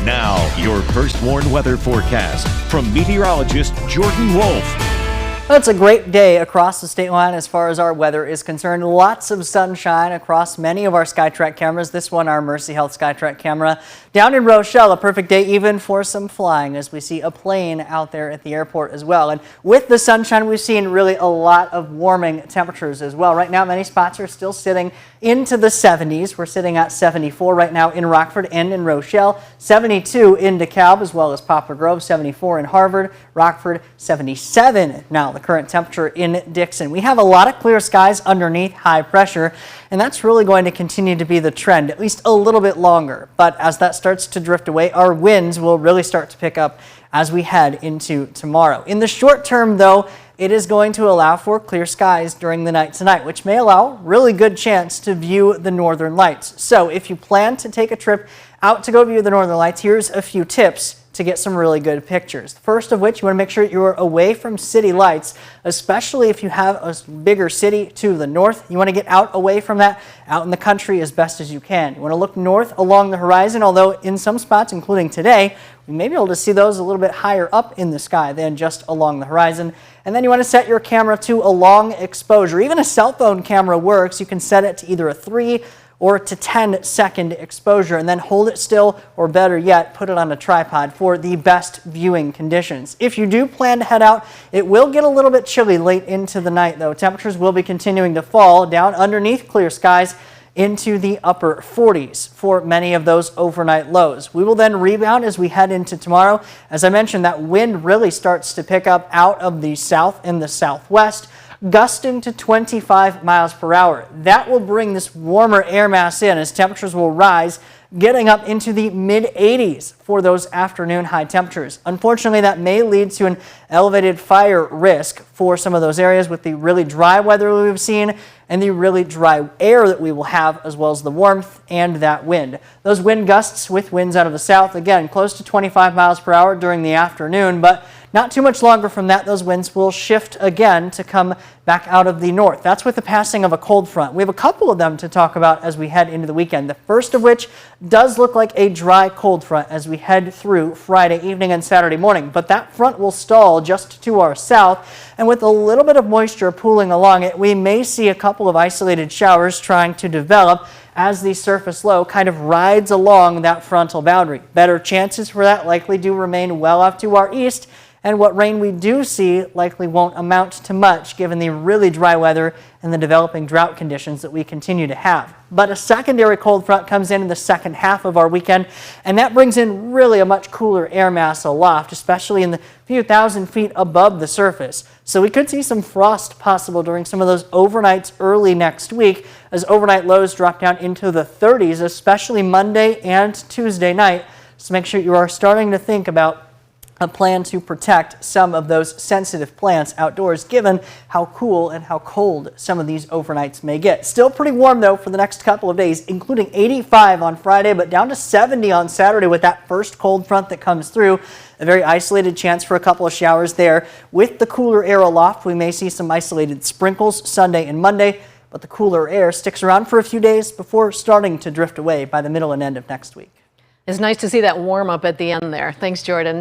Now, your first warned weather forecast from meteorologist Jordan Wolfe. It's a great day across the state line as far as our weather is concerned. Lots of sunshine across many of our SkyTrack cameras. This one, our Mercy Health SkyTrack camera. Down in Rochelle, a perfect day even for some flying as we see a plane out there at the airport as well. And with the sunshine, we've seen really a lot of warming temperatures as well. Right now, many spots are still sitting into the 70s. We're sitting at 74 right now in Rockford and in Rochelle, 72 in DeKalb as well as Poplar Grove, 74 in Harvard, Rockford, 77 now. The current temperature in Dixon. We have a lot of clear skies underneath high pressure, and that's really going to continue to be the trend, at least a little bit longer. But as that starts to drift away, our winds will really start to pick up as we head into tomorrow. In the short term, though, it is going to allow for clear skies during the night tonight, which may allow really good chance to view the northern lights. So if you plan to take a trip out to go view the northern lights, here's a few tips to get some really good pictures. First of which, you want to make sure you're away from city lights, especially if you have a bigger city to the north. You want to get out away from that, out in the country as best as you can. You want to look north along the horizon, although in some spots, including today, we may be able to see those a little bit higher up in the sky than just along the horizon. And then you want to set your camera to a long exposure. Even a cell phone camera works. You can set it to either a 3 or to 10-second exposure and then hold it still, or better yet, put it on a tripod for the best viewing conditions. If you do plan to head out, it will get a little bit chilly late into the night though. Temperatures will be continuing to fall down underneath clear skies into the upper 40s for many of those overnight lows. We will then rebound as we head into tomorrow. As I mentioned, that wind really starts to pick up out of the south and the southwest, gusting to 25 miles per hour. That will bring this warmer air mass in as temperatures will rise, getting up into the mid-80s for those afternoon high temperatures. Unfortunately, that may lead to an elevated fire risk for some of those areas with the really dry weather we've seen and the really dry air that we will have, as well as the warmth and that wind. Those wind gusts with winds out of the south, again, close to 25 miles per hour during the afternoon, but not too much longer from that, those winds will shift again to come back out of the north. That's with the passing of a cold front. We have a couple of them to talk about as we head into the weekend. The first of which does look like a dry cold front as we head through Friday evening and Saturday morning. But that front will stall just to our south, and with a little bit of moisture pooling along it, we may see a couple of isolated showers trying to develop as the surface low kind of rides along that frontal boundary. Better chances for that likely do remain well off to our east, and what rain we do see likely won't amount to much given the really dry weather and the developing drought conditions that we continue to have. But a secondary cold front comes in the second half of our weekend, and that brings in really a much cooler air mass aloft, especially in the few thousand feet above the surface. So we could see some frost possible during some of those overnights early next week as overnight lows drop down into the 30s, especially Monday and Tuesday night. So make sure you are starting to think about a plan to protect some of those sensitive plants outdoors, given how cool and how cold some of these overnights may get. Still pretty warm though for the next couple of days, including 85 on Friday, but down to 70 on Saturday with that first cold front that comes through. A very isolated chance for a couple of showers there. With the cooler air aloft, we may see some isolated sprinkles Sunday and Monday, but the cooler air sticks around for a few days before starting to drift away by the middle and end of next week. It's nice to see that warm up at the end there. Thanks, Jordan.